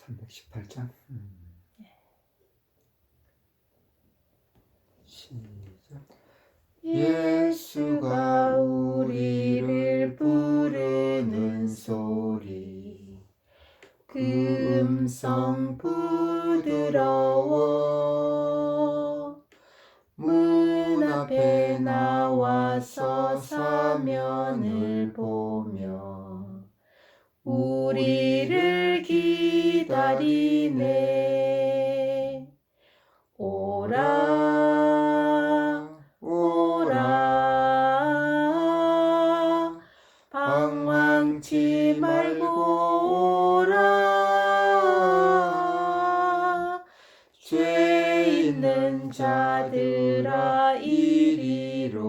318장. 시작. 예수가 우리를 부르는 소리, 그 음성 부드러워. 문 앞에 나와서 사면을 보며 우리를 기다리네. 오라 오라, 방황치 말고 오라. 죄 있는 자들아 이리로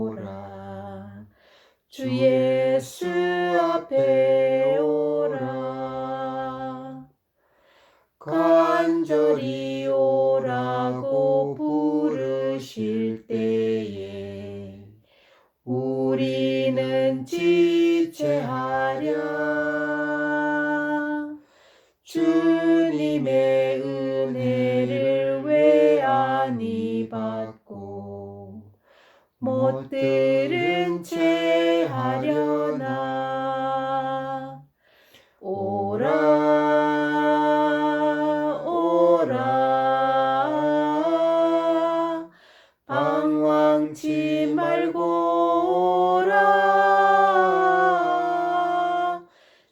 오라. 주 예수 앞에 오라. 간절히 오라고 부르실 때에 우리는 지체하랴. 주님의 은혜를 왜 안이 받고 못 들은 채 하려나. 오라 오라, 방황치 말고 오라.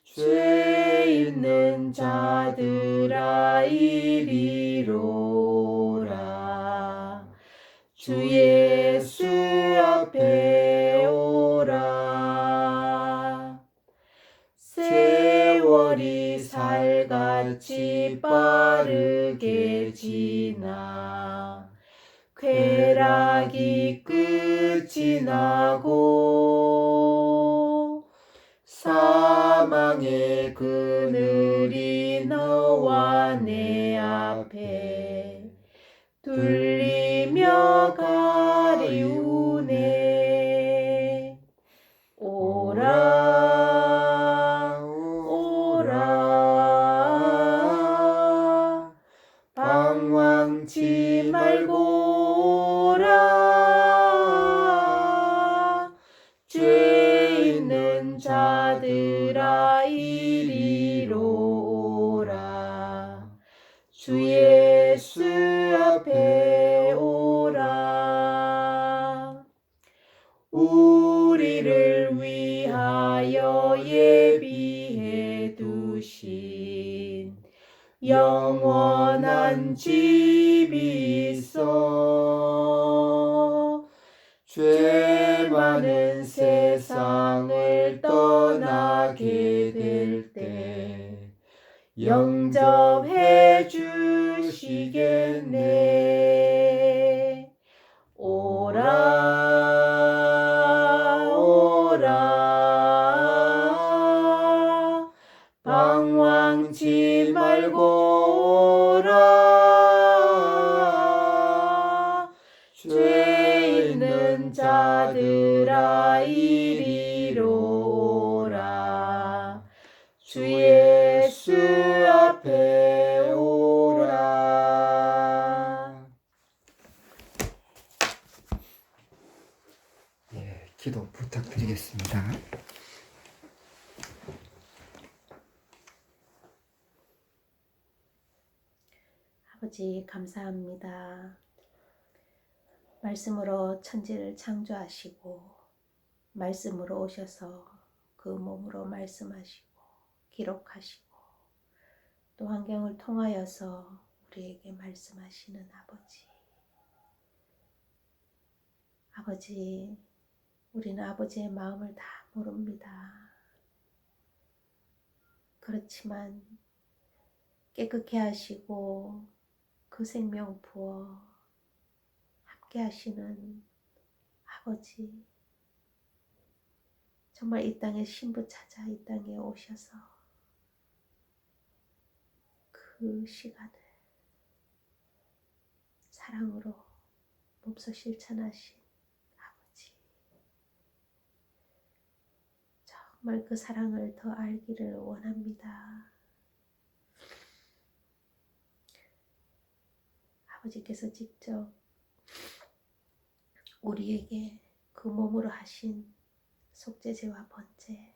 죄 있는 자들아 이리로 오라. 주 예수 앞에 오라. 세월이 살같이 빠르게 지나 쾌락이 끝이 나고 사망의 그늘이 너와 내 앞에 둘리며 가리우네. 오라 오라, 방황치 말고 오라. 죄 있는 자들아 이리로 오라. 주 예수 앞에 오라. 우리를 위하여 예비해 두신 영원한 집이 있어. 죄 많은 세상을 떠나게 될 때 영접해 주시겠네. 오라 오라, 방황치 말고 오라. 죄 있는 자들아 이리로 오라. 주 예수 앞에 오라. 기도 부탁드리겠습니다. 아버지 감사합니다. 말씀으로 천지를 창조하시고 말씀으로 오셔서 그 몸으로 말씀하시고 기록하시고 또 환경을 통하여서 우리에게 말씀하시는 아버지. 아버지, 우리는 아버지의 마음을 다 모릅니다. 그렇지만 깨끗게 하시고 그 생명 부어 함께 하시는 아버지, 정말 이 땅에 신부 찾아 이 땅에 오셔서 그 시간을 사랑으로 몸소 실천하신 아버지, 정말 그 사랑을 더 알기를 원합니다. 아버지께서 직접 우리에게 그 몸으로 하신 속죄제와 번제,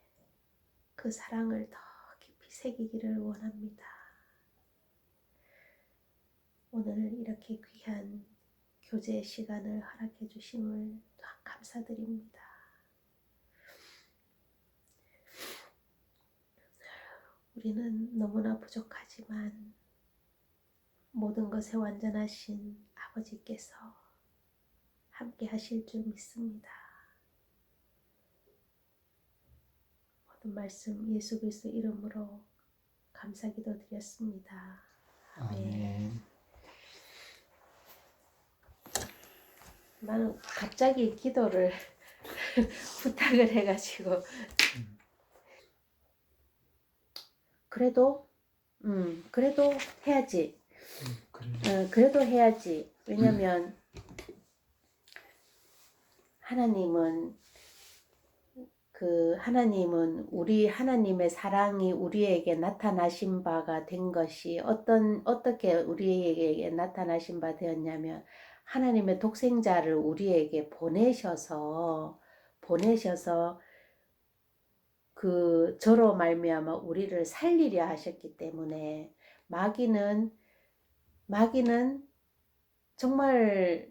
그 사랑을 더 깊이 새기기를 원합니다. 오늘 이렇게 귀한 교제 시간을 허락해 주심을 또한 감사드립니다. 우리는 너무나 부족하지만 모든 것에 완전하신 아버지께서 함께 하실 줄 믿습니다. 모든 말씀 예수 그리스도 이름으로 감사기도 드렸습니다. 아멘. 나는 갑자기 기도를 부탁을 해가지고 그래도 해야지. 그래. 그래도 해야지. 왜냐면 하나님은 우리 하나님의 사랑이 우리에게 나타나신 바가 된 것이 어떻게 우리에게 나타나신 바 되었냐면 하나님의 독생자를 우리에게 보내셔서 그 저로 말미암아 우리를 살리려 하셨기 때문에 마귀는 정말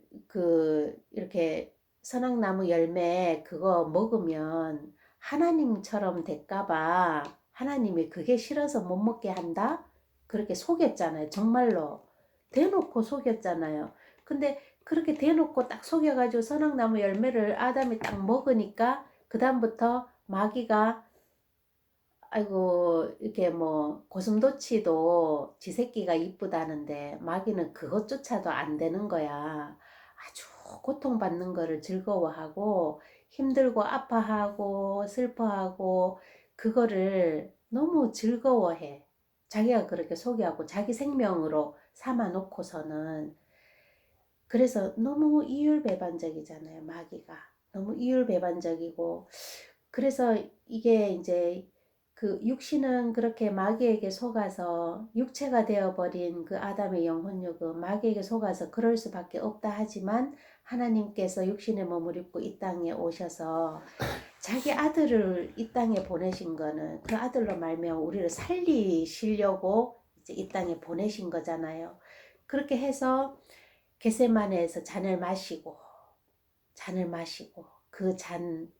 이렇게 선악나무 열매 그거 먹으면 하나님처럼 될까봐 하나님이 그게 싫어서 못 먹게 한다? 그렇게 속였잖아요. 정말로 대놓고 속였잖아요. 근데 그렇게 대놓고 딱 속여가지고 선악나무 열매를 아담이 딱 먹으니까 그 다음부터 마귀가 아이고 이렇게 뭐 고슴도치도 지 새끼가 이쁘다는데 마귀는 그것조차도 안 되는 거야. 아주 고통받는 거를 즐거워하고 힘들고 아파하고 슬퍼하고 그거를 너무 즐거워해. 자기가 그렇게 속여하고 자기 생명으로 삼아 놓고서는. 그래서 너무 이율배반적이잖아요. 마귀가 너무 이율배반적이고 그래서 이게 이제 그 육신은 그렇게 마귀에게 속아서 육체가 되어버린 그 아담의 영혼육은 마귀에게 속아서 그럴 수밖에 없다 하지만 하나님께서 육신의 몸을 입고 이 땅에 오셔서 자기 아들을 이 땅에 보내신 거는 그 아들로 말미암아 우리를 살리시려고 이제 이 땅에 보내신 거잖아요. 그렇게 해서 겟세마네에서 잔을 마시고 그 잔을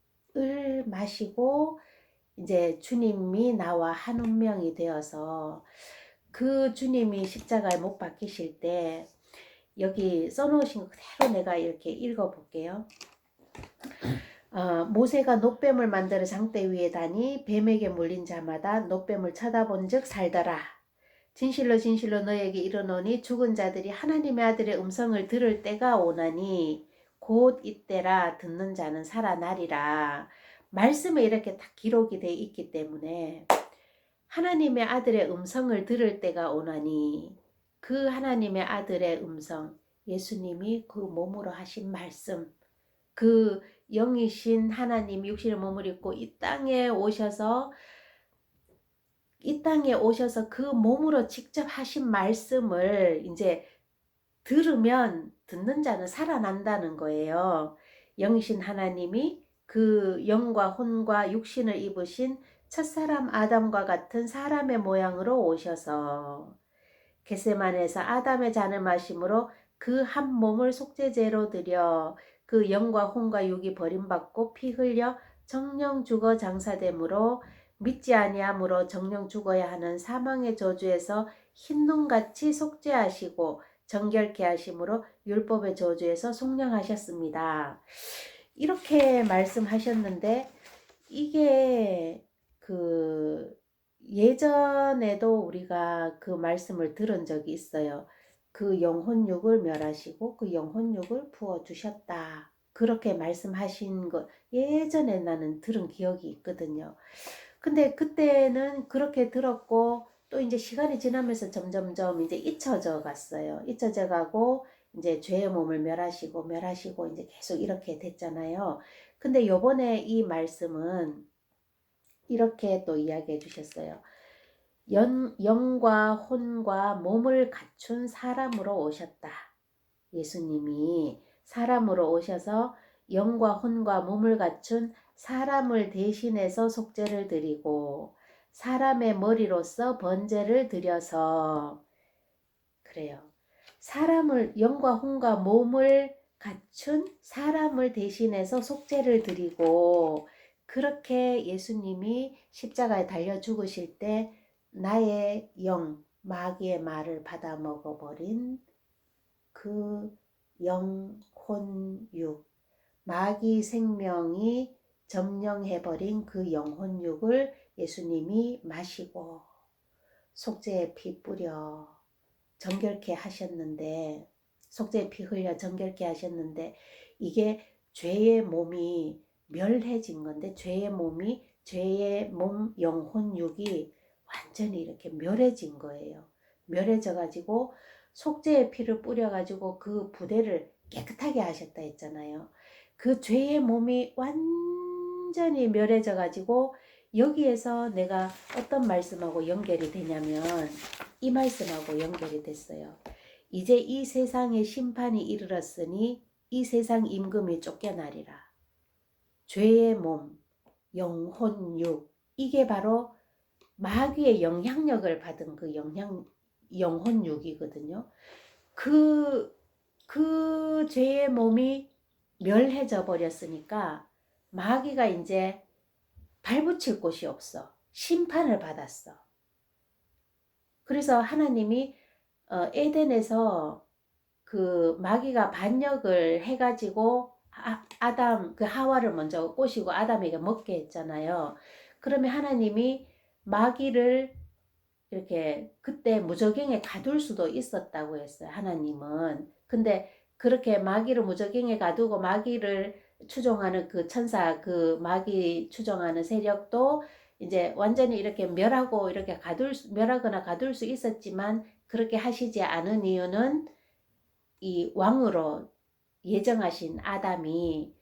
마시고 이제 주님이 나와 한 운명이 되어서 그 주님이 십자가에 못 박히실 때 여기 써놓으신 거 그대로 내가 이렇게 읽어볼게요. 모세가 놋뱀을 만들어 장대 위에 다니 뱀에게 물린 자마다 놋뱀을 쳐다본 즉 살더라. 진실로 진실로 너에게 이르노니 죽은 자들이 하나님의 아들의 음성을 들을 때가 오나니 곧 이때라. 듣는 자는 살아나리라. 말씀에 이렇게 딱 기록이 되어 있기 때문에 하나님의 아들의 음성을 들을 때가 오나니 그 하나님의 아들의 음성, 예수님이 그 몸으로 하신 말씀, 그 영이신 하나님 육신의 몸을 입고 이 땅에 오셔서 그 몸으로 직접 하신 말씀을 이제 들으면 듣는 자는 살아난다는 거예요. 영이신 하나님이 그 영과 혼과 육신을 입으신 첫사람 아담과 같은 사람의 모양으로 오셔서 겟세마네에서 아담의 잔을 마심으로 그 한 몸을 속죄제로 드려 그 영과 혼과 육이 버림받고 피 흘려 정령 죽어 장사됨으로 믿지 아니함으로 정령 죽어야 하는 사망의 저주에서 흰눈같이 속죄하시고 정결케 하심으로 율법의 저주에서 속량하셨습니다. 이렇게 말씀하셨는데 이게 예전에도 우리가 그 말씀을 들은 적이 있어요. 그 영혼육을 멸하시고 그 영혼육을 부어주셨다. 그렇게 말씀하신 것 예전에 나는 들은 기억이 있거든요. 근데 그때는 그렇게 들었고 또 이제 시간이 지나면서 점점점 이제 잊혀져 갔어요. 잊혀져 가고 이제 죄의 몸을 멸하시고 이제 계속 이렇게 됐잖아요. 근데 요번에 이 말씀은 이렇게 또 이야기해 주셨어요. 영과 혼과 몸을 갖춘 사람으로 오셨다. 예수님이 사람으로 오셔서 영과 혼과 몸을 갖춘 사람을 대신해서 속죄를 드리고 사람의 머리로서 번제를 드려서 그래요. 사람을 영과 혼과 몸을 갖춘 사람을 대신해서 속죄를 드리고 그렇게 예수님이 십자가에 달려 죽으실 때 나의 영 마귀의 말을 받아 먹어버린 그 영혼육 마귀 생명이 점령해버린 그 영혼육을 예수님이 마시고 속죄의 피 뿌려 정결케 하셨는데 속죄의 피 흘려 정결케 하셨는데 이게 죄의 몸이 멸해진 건데 죄의 몸 영혼육이 완전히 이렇게 멸해진 거예요. 멸해져 가지고 속죄의 피를 뿌려 가지고 그 부대를 깨끗하게 하셨다 했잖아요. 그 죄의 몸이 완전히 멸해져 가지고 여기에서 내가 어떤 말씀하고 연결이 되냐면 이 말씀하고 연결이 됐어요. 이제 이 세상의 심판이 이르렀으니 이 세상 임금이 쫓겨나리라. 죄의 몸, 영혼육 이게 바로 마귀의 영향력을 받은 그 영혼육이거든요. 그 죄의 몸이 멸해져 버렸으니까 마귀가 이제 발붙일 곳이 없어. 심판을 받았어. 그래서 하나님이 에덴에서 그 마귀가 반역을 해가지고 아담 그 하와를 먼저 꼬시고 아담에게 먹게 했잖아요. 그러면 하나님이 마귀를 이렇게 그때 무저갱에 가둘 수도 있었다고 했어요. 하나님은. 근데 그렇게 마귀를 무저갱에 가두고 마귀를 추종하는 그 천사 그 마귀 추종하는 세력도 이제 완전히 이렇게 멸하고 이렇게 멸하거나 가둘 수 있었지만 그렇게 하시지 않은 이유는 이 왕으로 예정하신 아담이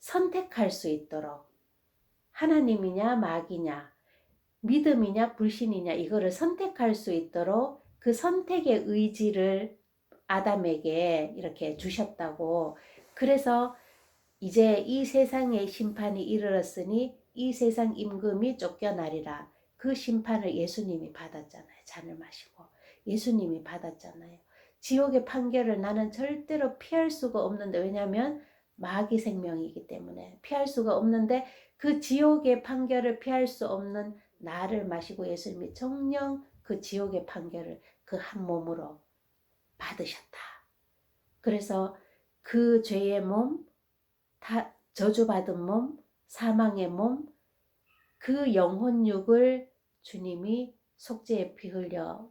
선택할 수 있도록 하나님이냐 마귀냐 믿음이냐 불신이냐 이거를 선택할 수 있도록 그 선택의 의지를 아담에게 이렇게 주셨다고. 그래서 이제 이 세상의 심판이 이르렀으니 이 세상 임금이 쫓겨나리라. 그 심판을 예수님이 받았잖아요. 잔을 마시고 예수님이 받았잖아요. 지옥의 판결을 나는 절대로 피할 수가 없는데 왜냐하면 마귀 생명이기 때문에 피할 수가 없는데 그 지옥의 판결을 피할 수 없는 나를 마시고 예수님이 정녕 그 지옥의 판결을 그 한 몸으로 받으셨다. 그래서 그 죄의 몸, 저주받은 몸, 사망의 몸, 그 영혼육을 주님이 속죄의 피 흘려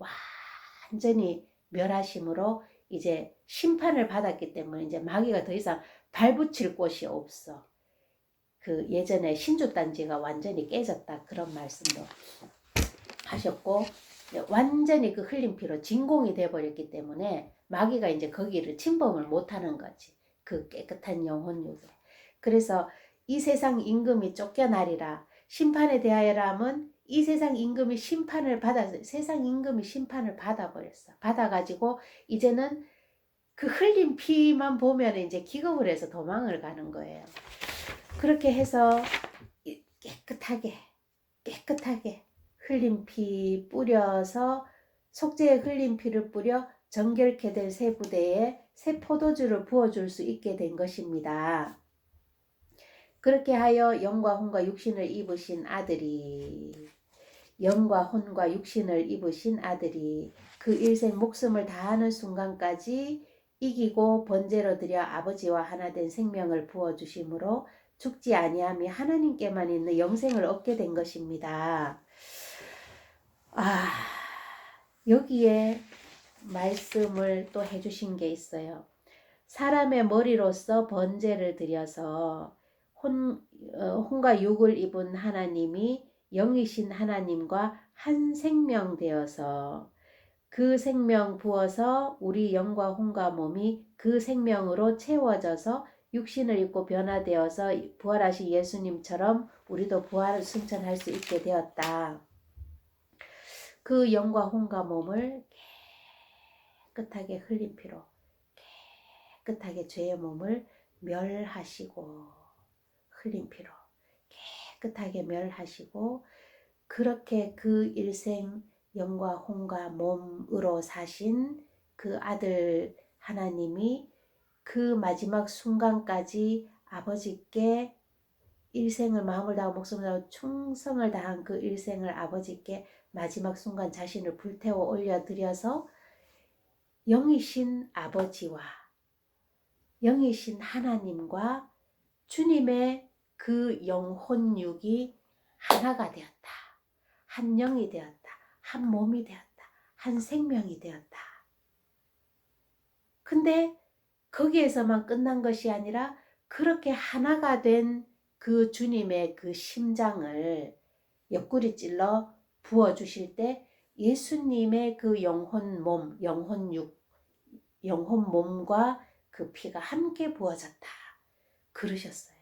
완전히 멸하심으로 이제 심판을 받았기 때문에 이제 마귀가 더 이상 발붙일 곳이 없어. 그 예전에 신주단지가 완전히 깨졌다 그런 말씀도 하셨고 완전히 그 흘린 피로 진공이 돼버렸기 때문에 마귀가 이제 거기를 침범을 못하는 거지. 그 깨끗한 영혼육에. 그래서 이 세상 임금이 쫓겨나리라. 심판에 대하여라 하면 이 세상 임금이 심판을 받아서 세상 임금이 심판을 받아버렸어. 받아가지고 이제는 그 흘린 피만 보면 이제 기겁을 해서 도망을 가는 거예요. 그렇게 해서 깨끗하게 흘린 피 뿌려서 속죄의 흘린 피를 뿌려 정결케 된 새 부대에 새 포도주를 부어줄 수 있게 된 것입니다. 그렇게 하여 영과 혼과 육신을 입으신 아들이 영과 혼과 육신을 입으신 아들이 그 일생 목숨을 다하는 순간까지 이기고 번제로 드려 아버지와 하나 된 생명을 부어주심으로 죽지 아니함이 하나님께만 있는 영생을 얻게 된 것입니다. 여기에 말씀을 또 해주신 게 있어요. 사람의 머리로서 번제를 드려서 혼과 육을 입은 하나님이 영이신 하나님과 한 생명 되어서 그 생명 부어서 우리 영과 혼과 몸이 그 생명으로 채워져서 육신을 입고 변화되어서 부활하신 예수님처럼 우리도 부활을 승천할 수 있게 되었다. 그 영과 혼과 몸을 깨끗하게 흘린 피로 깨끗하게 죄의 몸을 멸하시고 흘린 피로 깨끗하게 멸하시고 그렇게 그 일생 영과 혼과 몸으로 사신 그 아들 하나님이 그 마지막 순간까지 아버지께 일생을 마음을 다하고 목숨을 다하고 충성을 다한 그 일생을 아버지께 마지막 순간 자신을 불태워 올려드려서 영이신 아버지와 영이신 하나님과 주님의 그 영혼육이 하나가 되었다. 한 영이 되었다. 한 몸이 되었다. 한 생명이 되었다. 근데 거기에서만 끝난 것이 아니라 그렇게 하나가 된 그 주님의 그 심장을 옆구리 찔러 부어주실 때 예수님의 그 영혼 몸, 영혼육, 영혼 몸과 그 피가 함께 부어졌다. 그러셨어요.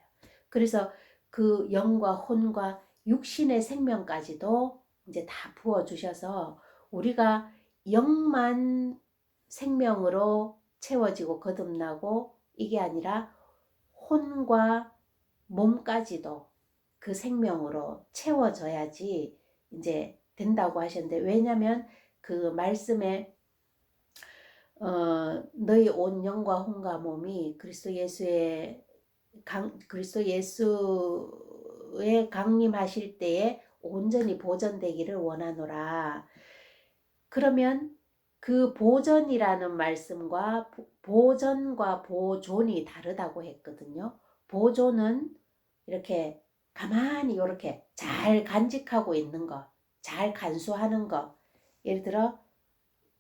그래서 그 영과 혼과 육신의 생명까지도 이제 다 부어주셔서 우리가 영만 생명으로 채워지고 거듭나고 이게 아니라 혼과 몸까지도 그 생명으로 채워져야지 이제 된다고 하셨는데 왜냐하면 그 말씀에 너희 온 영과 혼과 몸이 그리스도 예수의 강림하실 때에 온전히 보존되기를 원하노라. 그러면 그 보존이라는 말씀과 보존과 보존이 다르다고 했거든요. 보존은 이렇게 가만히 이렇게 잘 간직하고 있는 거, 잘 간수하는 거. 예를 들어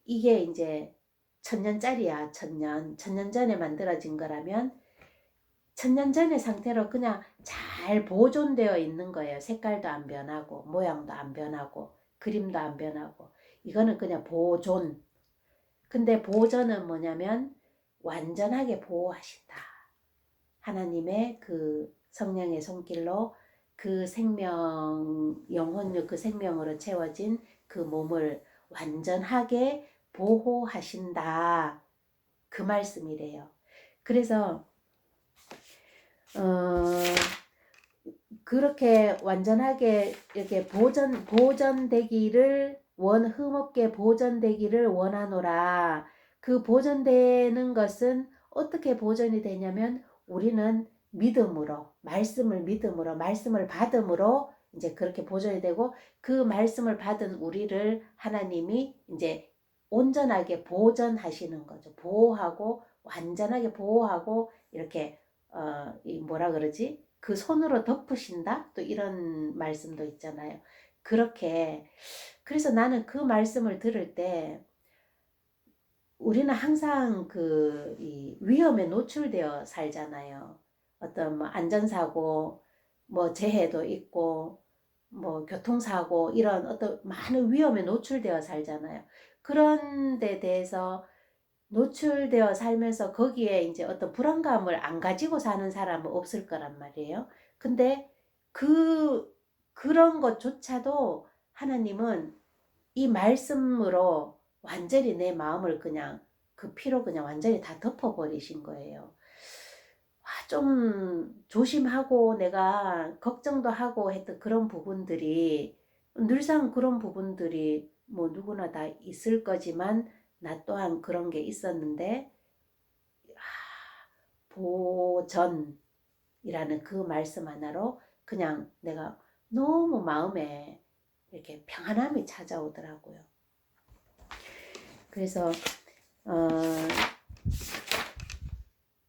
이게 이제 1000년짜리야. 1000년 전에 만들어진 거라면 1000년 전의 상태로 그냥 잘 보존되어 있는 거예요. 색깔도 안 변하고 모양도 안 변하고 그림도 안 변하고 이거는 그냥 보존. 근데 보존은 뭐냐면 완전하게 보호하신다. 하나님의 그 성령의 손길로 그 생명, 영혼력 그 생명으로 채워진 그 몸을 완전하게 보호하신다. 그 말씀이래요. 그래서 그렇게 완전하게 이렇게 보존되기를 흠없게 보존되기를 원하노라. 그 보존되는 것은 어떻게 보존이 되냐면 우리는 믿음으로 말씀을 받음으로 이제 그렇게 보존이 되고 그 말씀을 받은 우리를 하나님이 이제 온전하게 보존하시는 거죠. 보호하고 완전하게 보호하고 이렇게 뭐라 그러지? 그 손으로 덮으신다? 또 이런 말씀도 있잖아요. 그렇게 그래서 나는 그 말씀을 들을 때 우리는 항상 이 위험에 노출되어 살잖아요. 어떤 뭐 안전사고, 뭐 재해도 있고, 뭐 교통사고 이런 어떤 많은 위험에 노출되어 살잖아요. 그런 데 대해서 노출되어 살면서 거기에 이제 어떤 불안감을 안 가지고 사는 사람은 없을 거란 말이에요. 근데 그런 것조차도 하나님은 이 말씀으로 완전히 내 마음을 그냥 그 피로 그냥 완전히 다 덮어버리신 거예요. 좀 조심하고 내가 걱정도 하고 했던 그런 부분들이 늘상 그런 부분들이 뭐 누구나 다 있을 거지만 나 또한 그런 게 있었는데 보전이라는 그 말씀 하나로 그냥 내가 너무 마음에 이렇게 평안함이 찾아오더라고요. 그래서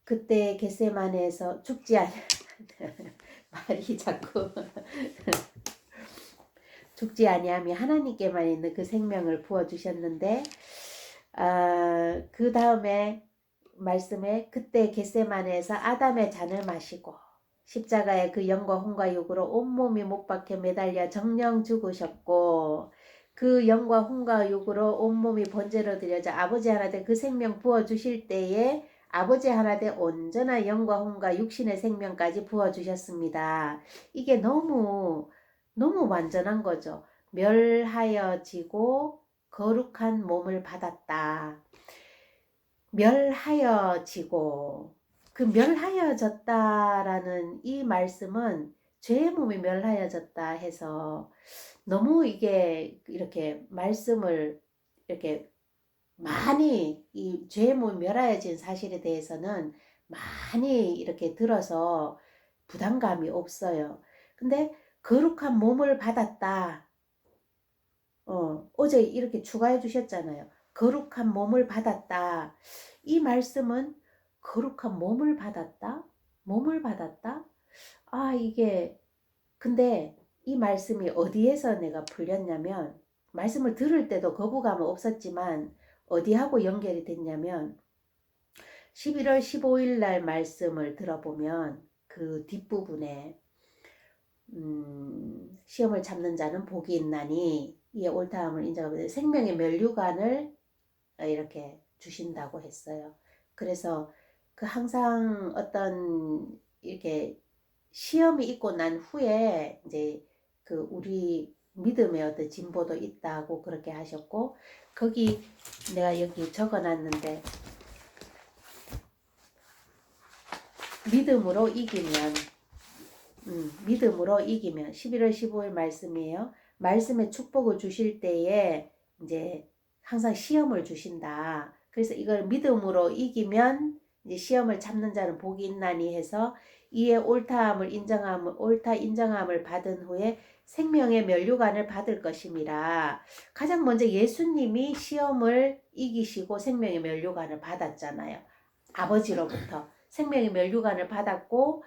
그때 겟세마네에서 말이 자꾸 죽지 아니함이 하나님께만 있는 그 생명을 부어주셨는데 그 다음에 말씀에 그때 겟세마네에서 아담의 잔을 마시고 십자가의 그 영과 혼과 육으로 온몸이 못 박혀 매달려 정령 죽으셨고 그 영과 혼과 육으로 온몸이 번제로 드려져 아버지 하나 된 그 생명 부어주실 때에 아버지 하나 된 온전한 영과 혼과 육신의 생명까지 부어주셨습니다. 이게 너무 완전한 거죠. 멸하여지고 거룩한 몸을 받았다. 멸하여지고, 그 멸하여졌다라는 이 말씀은 죄의 몸이 멸하여졌다 해서 너무 이게 이렇게 말씀을 이렇게 많이 이 죄의 몸이 멸하여진 사실에 대해서는 많이 이렇게 들어서 부담감이 없어요. 근데 거룩한 몸을 받았다. 어제 이렇게 추가해 주셨잖아요. 거룩한 몸을 받았다. 이 말씀은 거룩한 몸을 받았다? 몸을 받았다? 아, 이게, 근데 이 말씀이 어디에서 내가 풀렸냐면, 말씀을 들을 때도 거부감은 없었지만, 어디하고 연결이 됐냐면, 11월 15일 날 말씀을 들어보면, 그 뒷부분에, 시험을 참는 자는 복이 있나니, 이에 옳다함을 인정하고 생명의 면류관을 이렇게 주신다고 했어요. 그래서 그 항상 어떤 이렇게 시험이 있고 난 후에 이제 그 우리 믿음의 어떤 진보도 있다고 그렇게 하셨고, 거기 내가 여기 적어놨는데, 믿음으로 이기면, 믿음으로 이기면 11월 15일 말씀이에요. 말씀의 축복을 주실 때에 이제 항상 시험을 주신다. 그래서 이걸 믿음으로 이기면 이제 시험을 참는 자는 복이 있나니 해서 이에 옳다 인정함을 받은 후에 생명의 면류관을 받을 것임이라. 가장 먼저 예수님이 시험을 이기시고 생명의 면류관을 받았잖아요. 아버지로부터 생명의 면류관을 받았고,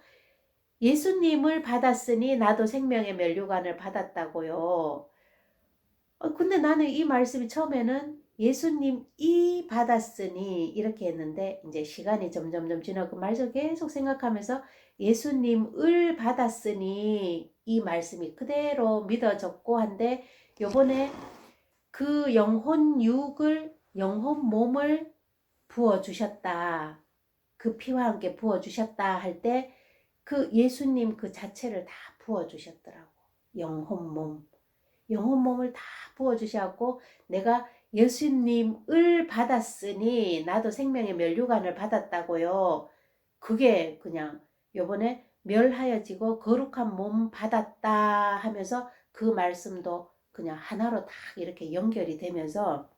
예수님을 받았으니 나도 생명의 면류관을 받았다고요. 근데 나는 이 말씀이 처음에는 예수님이 받았으니 이렇게 했는데, 이제 시간이 점점 지나고 그 말씀 계속 생각하면서 예수님을 받았으니 이 말씀이 그대로 믿어졌고 한데, 요번에 그 영혼 몸을 부어주셨다. 그 피와 함께 부어주셨다 할 때 그 예수님 그 자체를 다 부어주셨더라고. 영혼 몸을 다 부어주셨고, 내가 예수님을 받았으니 나도 생명의 면류관을 받았다고요. 그게 그냥 요번에 멸하여지고 거룩한 몸 받았다 하면서 그 말씀도 그냥 하나로 다 이렇게 연결이 되면서,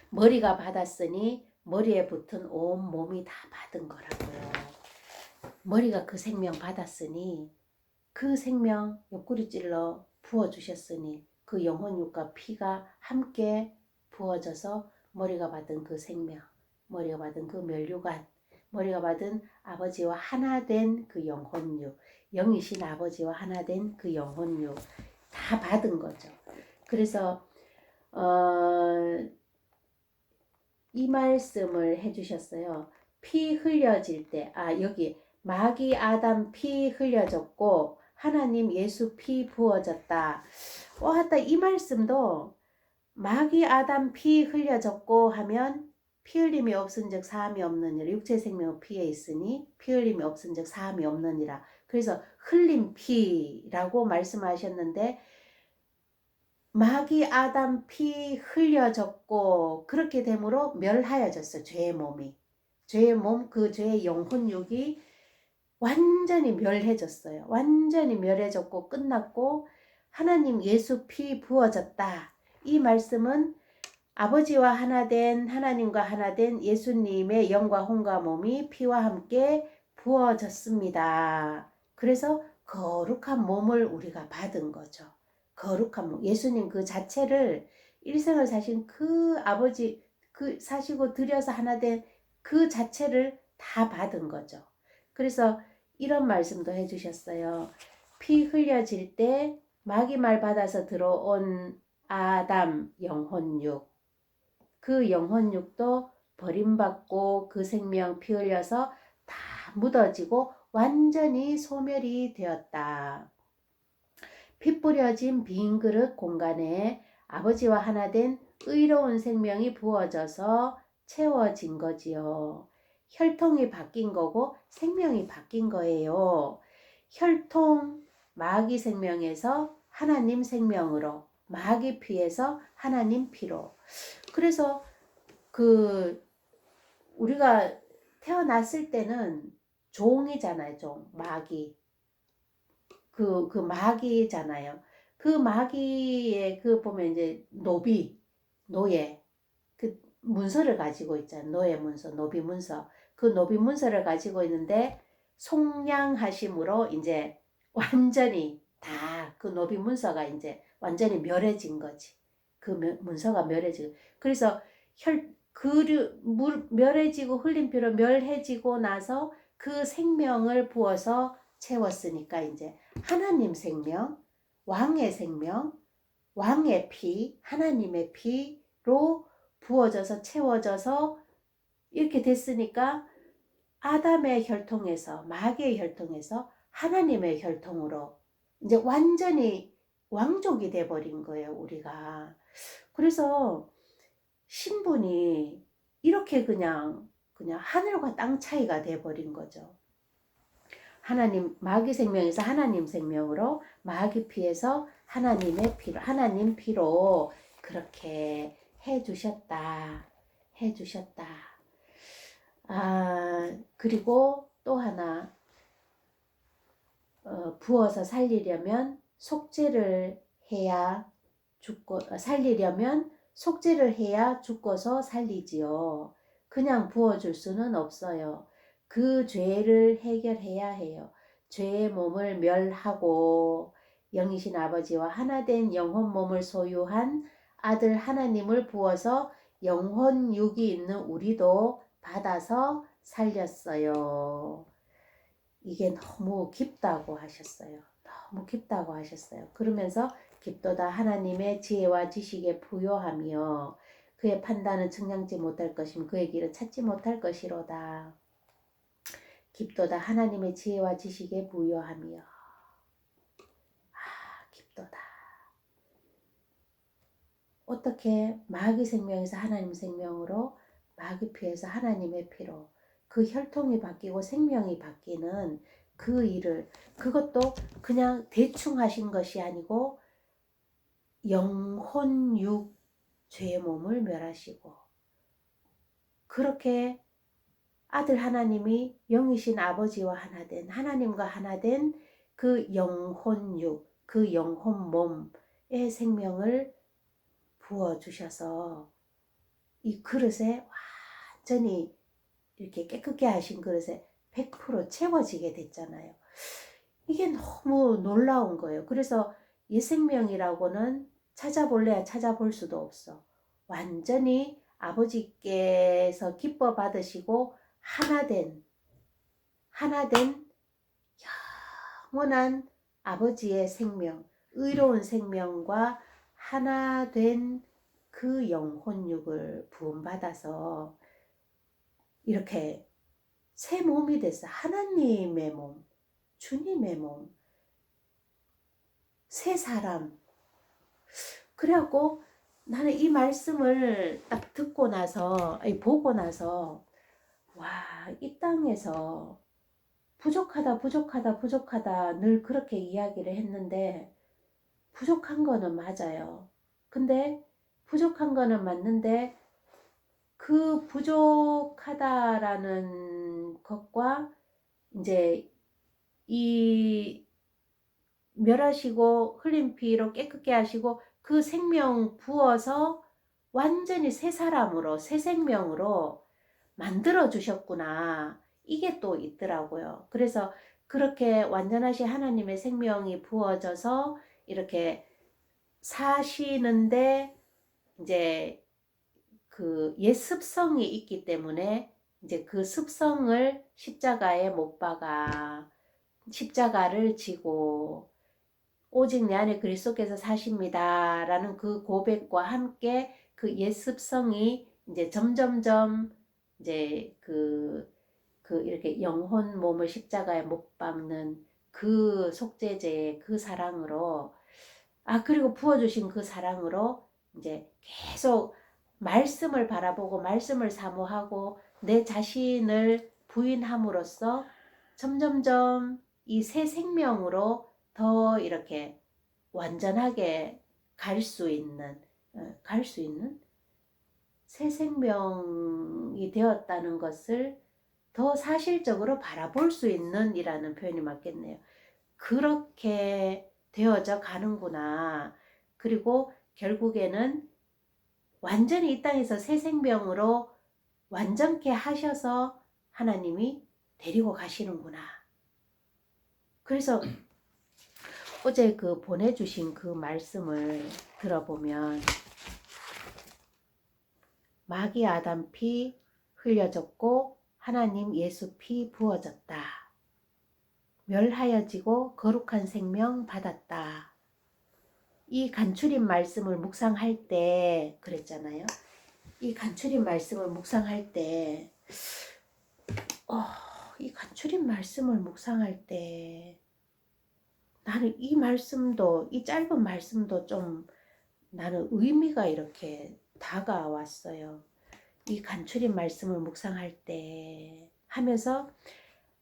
머리가 받았으니 머리에 붙은 온 몸이 다 받은 거라고요. 머리가 그 생명 받았으니 그 생명 옆구리 찔러 부어주셨으니 그 영혼육과 피가 함께 부어져서 머리가 받은 그 생명, 머리가 받은 그 면류관, 머리가 받은 아버지와 하나 된 그 영혼육, 영이신 아버지와 하나 된 그 영혼육 다 받은 거죠. 그래서 이 말씀을 해주셨어요. 피 흘려질 때, 여기 마귀 아담 피 흘려졌고 하나님 예수 피 부어졌다. 하다 이 말씀도 마귀 아담 피 흘려졌고 하면 피 흘림이 없은즉 사함이 없느니라. 육체 생명 피에 있으니 피 흘림이 없은즉 사함이 없느니라. 그래서 흘림 피라고 말씀하셨는데, 마귀 아담 피 흘려졌고 그렇게 되므로 멸하여졌어요. 죄의 몸이. 죄의 몸, 그 죄의 영혼육이 완전히 멸해졌어요. 완전히 멸해졌고 끝났고 하나님 예수 피 부어졌다. 이 말씀은 아버지와 하나된 하나님과 하나된 예수님의 영과 혼과 몸이 피와 함께 부어졌습니다. 그래서 거룩한 몸을 우리가 받은 거죠. 거룩한 몸. 예수님 그 자체를 일생을 사신 그 아버지 그 사시고 들여서 하나된 그 자체를 다 받은 거죠. 그래서 이런 말씀도 해주셨어요. 피 흘려질 때 마귀 말 받아서 들어온 아담 영혼육, 그 영혼육도 버림받고 그 생명 피 흘려서 다 묻어지고 완전히 소멸이 되었다. 피 뿌려진 빈 그릇 공간에 아버지와 하나 된 의로운 생명이 부어져서 채워진 거지요. 혈통이 바뀐 거고 생명이 바뀐 거예요. 혈통 마귀 생명에서 하나님 생명으로, 마귀 피에서 하나님 피로. 그래서 그 우리가 태어났을 때는 종이잖아요. 종. 마귀. 그 마귀잖아요. 그 마귀의 그 보면 이제 노예. 그 문서를 가지고 있잖아요. 노예 문서, 노비 문서. 그 노비 문서를 가지고 있는데 속량하심으로 이제 완전히 다 그 노비 문서가 이제 완전히 멸해진 거지. 그 문서가 멸해지고. 그래서 멸해지고 흘린 피로 멸해지고 나서 그 생명을 부어서 채웠으니까 이제 하나님 생명, 왕의 생명, 왕의 피, 하나님의 피로 부어져서 채워져서 이렇게 됐으니까 아담의 혈통에서 마귀의 혈통에서 하나님의 혈통으로 이제 완전히 왕족이 돼버린 거예요, 우리가. 그래서 신분이 이렇게 그냥 하늘과 땅 차이가 돼버린 거죠. 하나님, 마귀 생명에서 하나님 생명으로, 마귀 피에서 하나님의 피로, 하나님 피로 그렇게 해주셨다. 그리고 또 하나, 부어서 살리려면 속죄를 해야 살리려면 속죄를 해야 죽고서 살리지요. 그냥 부어줄 수는 없어요. 그 죄를 해결해야 해요. 죄의 몸을 멸하고 영이신 아버지와 하나된 영혼 몸을 소유한 아들 하나님을 부어서 영혼 육이 있는 우리도 받아서 살렸어요. 이게 너무 깊다고 하셨어요. 너무 깊다고 하셨어요. 그러면서 깊도다 하나님의 지혜와 지식에 부요하며 그의 판단은 측량지 못할 것이며 그의 길을 찾지 못할 것이로다. 깊도다 하나님의 지혜와 지식에 부요하며. 깊도다. 어떻게 마귀 생명에서 하나님 생명으로, 마귀 피에서 하나님의 피로 그 혈통이 바뀌고 생명이 바뀌는 그 일을, 그것도 그냥 대충 하신 것이 아니고 영혼 육 죄의 몸을 멸하시고, 그렇게 아들 하나님이 영이신 아버지와 하나된, 하나님과 하나된 그 영혼 육, 그 영혼 몸의 생명을 부어주셔서 이 그릇에 완전히 이렇게 깨끗게 하신 그릇에 100% 채워지게 됐잖아요. 이게 너무 놀라운 거예요. 그래서 이 생명이라고는 찾아볼래야 찾아볼 수도 없어. 완전히 아버지께서 기뻐 받으시고 하나된 영원한 아버지의 생명, 의로운 생명과 하나된 그 영혼육을 부음받아서 이렇게 새 몸이 됐어. 하나님의 몸, 주님의 몸, 새 사람. 그래갖고 나는 이 말씀을 딱 듣고 나서, 보고 나서, 와, 이 땅에서 부족하다 늘 그렇게 이야기를 했는데, 부족한 거는 맞아요. 근데 부족한 거는 맞는데 그 부족하다라는 것과 이제 이 멸하시고 흘린 피로 깨끗게 하시고 그 생명 부어서 완전히 새 사람으로, 새 생명으로 만들어 주셨구나. 이게 또 있더라고요. 그래서 그렇게 완전하신 하나님의 생명이 부어져서 이렇게 사시는데 이제 그 옛 습성이 있기 때문에 이제 그 습성을 십자가에 못 박아 십자가를 지고 오직 내 안에 그리스도께서 사십니다 라는 그 고백과 함께 그 옛 습성이 이제 점점점 이제 이렇게 영혼 몸을 십자가에 못 박는 그 속죄제의 그 사랑으로, 그리고 부어주신 그 사랑으로 이제 계속 말씀을 바라보고 말씀을 사모하고 내 자신을 부인함으로써 점점점 이 새 생명으로 더 이렇게 완전하게 갈 수 있는 새 생명이 되었다는 것을 더 사실적으로 바라볼 수 있는 이라는 표현이 맞겠네요. 그렇게 되어져 가는구나. 그리고 결국에는 완전히 이 땅에서 새 생명으로 완전케 하셔서 하나님이 데리고 가시는구나. 그래서 어제 그 보내주신 그 말씀을 들어보면 마귀 아담 피 흘려졌고 하나님 예수 피 부어졌다. 멸하여지고 거룩한 생명 받았다. 이 간추린 말씀을 묵상할 때 그랬잖아요. 이 간추린 말씀을 묵상할 때 이 간추린 말씀을 묵상할 때 나는 이 말씀도 이 짧은 말씀도 좀 나는 의미가 이렇게 다가왔어요. 이 간추린 말씀을 묵상할 때 하면서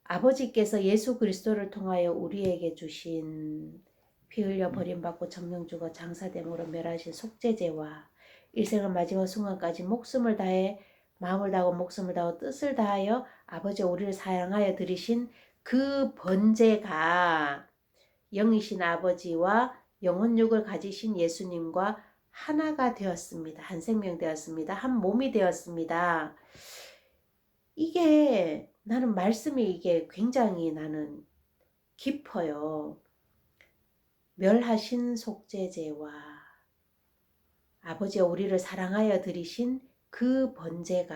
아버지께서 예수 그리스도를 통하여 우리에게 주신 피 흘려 버림받고 정령 죽어 장사됨으로 멸하신 속죄제와 일생을 마지막 순간까지 목숨을 다해 마음을 다하고 목숨을 다하고 뜻을 다하여 아버지 우리를 사랑하여 드리신 그 번제가 영이신 아버지와 영혼육을 가지신 예수님과 하나가 되었습니다. 한 생명 되었습니다. 한 몸이 되었습니다. 이게 나는 말씀이 이게 굉장히 나는 깊어요. 멸하신 속죄제와 아버지와 우리를 사랑하여 드리신 그 번제가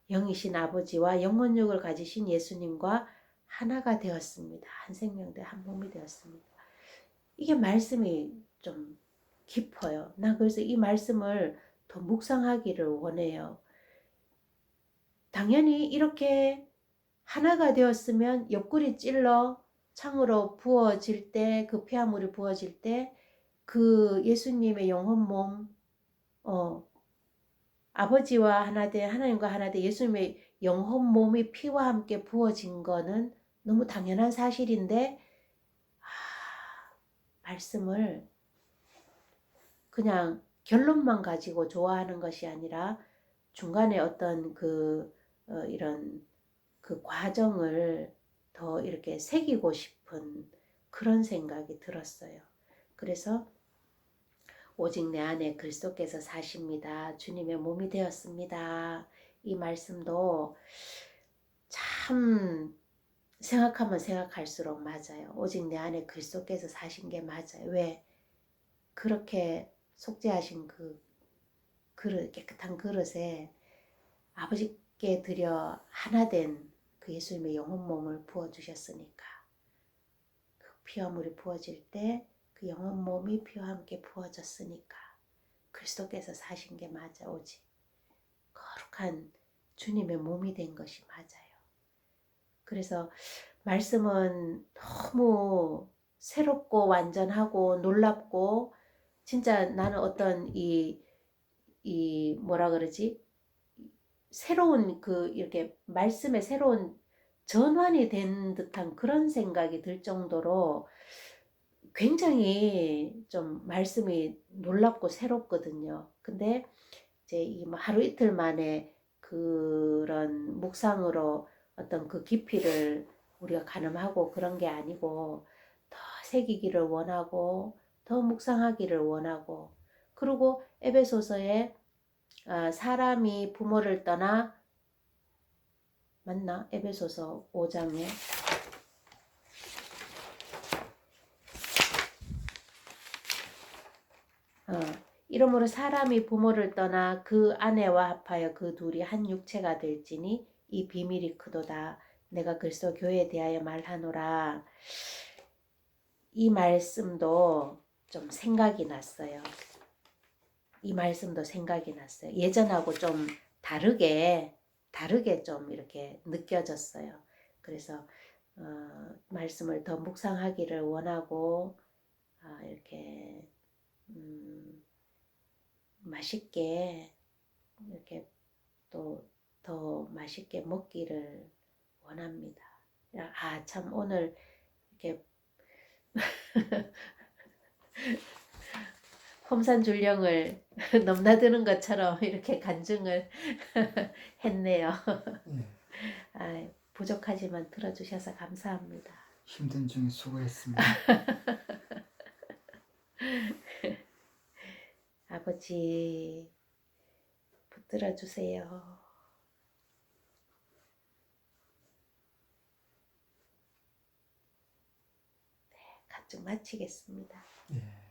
영이신 아버지와 영혼육을 가지신 예수님과 하나가 되었습니다. 한 생명 되 한 몸이 되었습니다. 이게 말씀이 좀 깊어요. 난 그래서 이 말씀을 더 묵상하기를 원해요. 당연히 이렇게 하나가 되었으면 옆구리 찔러 창으로 부어질 때, 그 피화물이 부어질 때 그 예수님의 영혼 몸, 아버지와 하나 돼 하나님과 하나 돼 예수님의 영혼 몸이 피와 함께 부어진 거는 너무 당연한 사실인데 말씀을 그냥 결론만 가지고 좋아하는 것이 아니라 중간에 어떤 이런 그 과정을 더 이렇게 새기고 싶은 그런 생각이 들었어요. 그래서 오직 내 안에 그리스도께서 사십니다. 주님의 몸이 되었습니다. 이 말씀도 참 생각하면 생각할수록 맞아요. 오직 내 안에 그리스도께서 사신 게 맞아요. 왜? 그렇게 속죄하신 그 그릇, 깨끗한 그릇에 아버지께 드려 하나 된 그 예수님의 영혼 몸을 부어주셨으니까 그 피와 물이 부어질 때 그 영혼 몸이 피와 함께 부어졌으니까 그리스도께서 사신 게 맞아. 오직 거룩한 주님의 몸이 된 것이 맞아요. 그래서 말씀은 너무 새롭고 완전하고 놀랍고 진짜 나는 어떤 이 뭐라 그러지? 새로운 이렇게 말씀에 새로운 전환이 된 듯한 그런 생각이 들 정도로 굉장히 좀 말씀이 놀랍고 새롭거든요. 근데 이제 이 하루 이틀 만에 그런 묵상으로 어떤 그 깊이를 우리가 가늠하고 그런 게 아니고 더 새기기를 원하고 더 묵상하기를 원하고 그리고 에베소서에 사람이 부모를 떠나 맞나? 에베소서 5장에 이러므로 사람이 부모를 떠나 그 아내와 합하여 그 둘이 한 육체가 될지니 이 비밀이 크도다. 내가 그리스도 교회에 대하여 말하노라. 이 말씀도 좀 생각이 났어요. 이 말씀도 생각이 났어요. 예전하고 좀 다르게 좀 이렇게 느껴졌어요. 그래서 말씀을 더 묵상하기를 원하고 이렇게 맛있게 이렇게 또 더 맛있게 먹기를 원합니다. 참 오늘 이렇게 험산줄령을 넘나드는 것처럼 이렇게 간증을 했네요. 예. 아, 부족하지만 들어주셔서 감사합니다. 힘든 중에 수고했습니다. 아버지, 붙들어 주세요. 간증 마치겠습니다. 예.